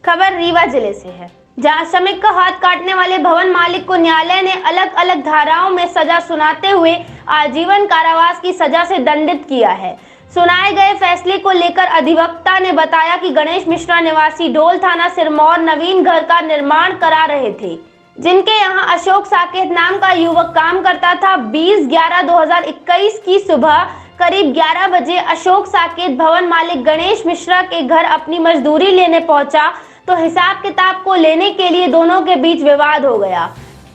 खबर रीवा जिले से है, जहां श्रमिक का हाथ काटने वाले भवन मालिक को न्यायालय ने अलग अलग धाराओं में सजा सुनाते हुए आजीवन कारावास की सजा से दंडित किया है। सुनाए गए फैसले को लेकर अधिवक्ता ने बताया कि गणेश मिश्रा निवासी ढोल थाना सिरमौर नवीन घर का निर्माण करा रहे थे, जिनके यहां अशोक साकेत नाम का युवक काम करता था। 20/11/2021 की सुबह करीब 11 बजे अशोक साकेत भवन मालिक गणेश मिश्रा के घर अपनी मजदूरी लेने पहुंचा तो हिसाब किताब को लेने के लिए दोनों के बीच विवाद हो गया।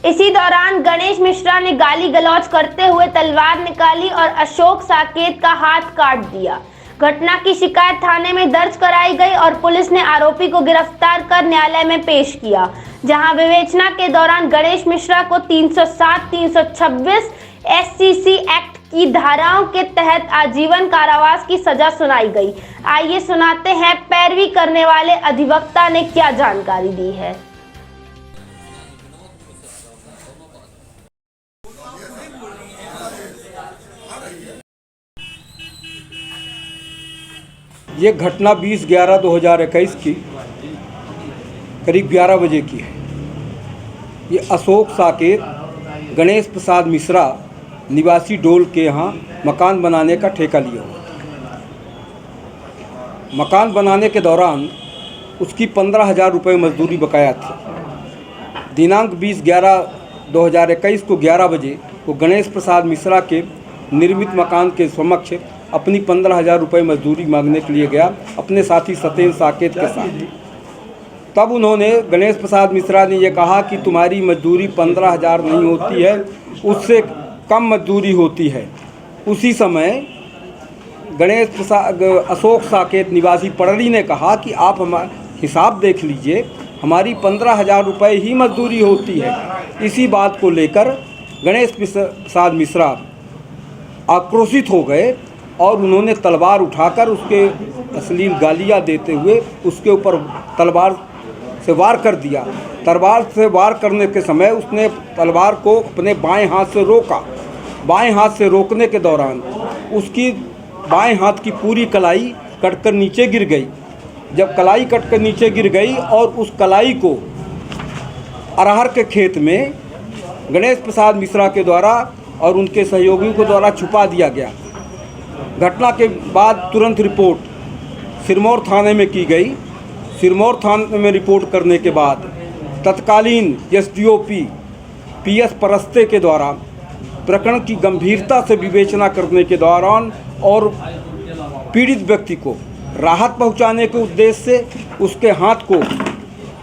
इसी दौरान गणेश मिश्रा ने गाली गलौज करते हुए तलवार निकाली और अशोक साकेत का हाथ काट दिया। घटना की शिकायत थाने में दर्ज कराई गई और पुलिस ने आरोपी को गिरफ्तार कर न्यायालय में पेश किया, जहां विवेचना के दौरान गणेश मिश्रा को 307-326 SCC एक्ट की धाराओं के तहत आजीवन कारावास की सजा सुनाई गई। आइए सुनाते हैं पैरवी करने वाले अधिवक्ता ने क्या जानकारी दी है। ये घटना 20/11/2021 की करीब 11 बजे की है। ये अशोक साकेत गणेश प्रसाद मिश्रा निवासी डोल के यहाँ मकान बनाने का ठेका लिया हुआ था। मकान बनाने के दौरान उसकी 15,000 रुपये मजदूरी बकाया थी। दिनांक 20/11/2021 को 11 को वो गणेश प्रसाद मिश्रा के निर्मित मकान के समक्ष अपनी 15,000 रुपये मजदूरी मांगने के लिए गया अपने साथी सत्येंद्र साकेत के साथ। तब उन्होंने गणेश प्रसाद मिश्रा ने यह कहा कि तुम्हारी मजदूरी 15,000 नहीं होती है, उससे कम मजदूरी होती है। उसी समय अशोक साकेत निवासी पड़री ने कहा कि आप हमारा हिसाब देख लीजिए, हमारी 15,000 रुपये ही मजदूरी होती है। इसी बात को लेकर गणेश प्रसाद मिश्रा आक्रोशित हो गए और उन्होंने तलवार उठाकर उसके अश्लील गालियाँ देते हुए उसके ऊपर तलवार से वार कर दिया। तलवार से वार करने के समय उसने तलवार को अपने बाएं हाथ से रोका। बाएं हाथ से रोकने के दौरान उसकी बाएं हाथ की पूरी कलाई कटकर नीचे गिर गई। जब कलाई कटकर नीचे गिर गई और उस कलाई को अरहर के खेत में गणेश प्रसाद मिश्रा के द्वारा और उनके सहयोगियों के द्वारा छुपा दिया गया। घटना के बाद तुरंत रिपोर्ट सिरमौर थाने में की गई। सिरमौर थाने में रिपोर्ट करने के बाद तत्कालीन SDOP PS परस्ते के द्वारा प्रकरण की गंभीरता से विवेचना करने के दौरान और पीड़ित व्यक्ति को राहत पहुंचाने के उद्देश्य से उसके हाथ को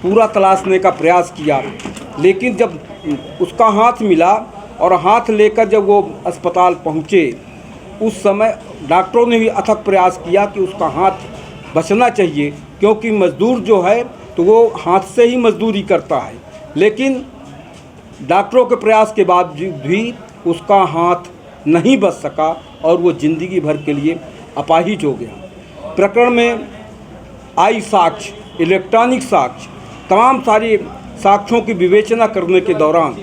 पूरा तलाशने का प्रयास किया। लेकिन जब उसका हाथ मिला और हाथ लेकर जब वो अस्पताल पहुंचे, उस समय डॉक्टरों ने भी अथक प्रयास किया कि उसका हाथ बचना चाहिए, क्योंकि मजदूर जो है तो वो हाथ से ही मजदूरी करता है। लेकिन डॉक्टरों के प्रयास के बावजूद भी उसका हाथ नहीं बच सका और वो ज़िंदगी भर के लिए अपाहिज हो गया। प्रकरण में आई साक्ष्य, इलेक्ट्रॉनिक साक्ष्य, तमाम सारे साक्ष्यों की विवेचना करने के दौरान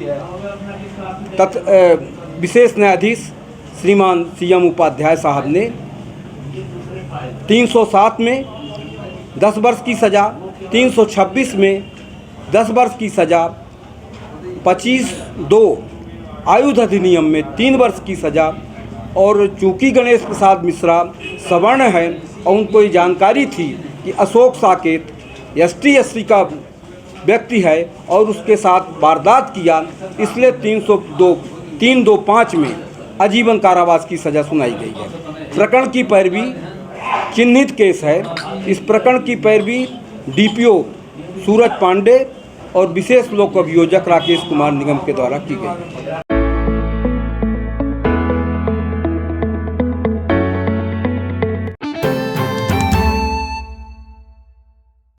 विशेष न्यायाधीश श्रीमान CM उपाध्याय साहब ने 307 में 10 वर्ष की सज़ा, 326 में 10 वर्ष की सज़ा, 25(2) आयुध अधिनियम में 3 वर्ष की सज़ा। और चूँकि गणेश प्रसाद मिश्रा सवर्ण है और उनको ये जानकारी थी कि अशोक साकेत ST/SC का व्यक्ति है और उसके साथ वारदात किया, इसलिए 325 में आजीवन कारावास की सज़ा सुनाई गई है। प्रकरण की पैरवी चिन्हित केस है। इस प्रकरण की पैरवी DPO सूरज पांडे और विशेष लोक अभियोजक राकेश कुमार निगम के द्वारा की गई है।